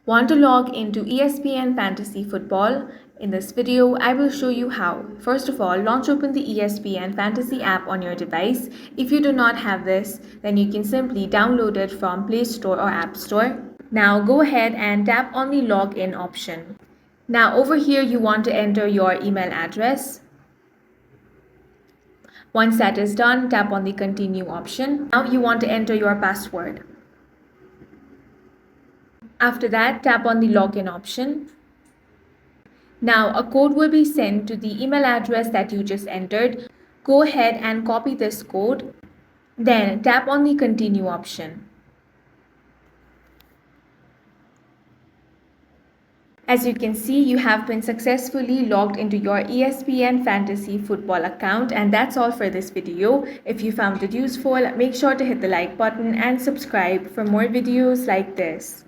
Want to log into ESPN Fantasy Football? In this video, I will show you how. First of all, launch open the ESPN Fantasy app on your device. If you do not have this, then you can simply download it from Play Store or App Store. Now go ahead and tap on the login option. Now over here, you want to enter your email address. Once that is done, tap on the continue option. Now you want to enter your password. After that, tap on the login option. Now a code will be sent to the email address that you just entered. Go ahead and copy this code. Then tap on the continue option. As you can see, you have been successfully logged into your ESPN Fantasy Football account, and that's all for this video. If you found it useful, make sure to hit the like button and subscribe for more videos like this.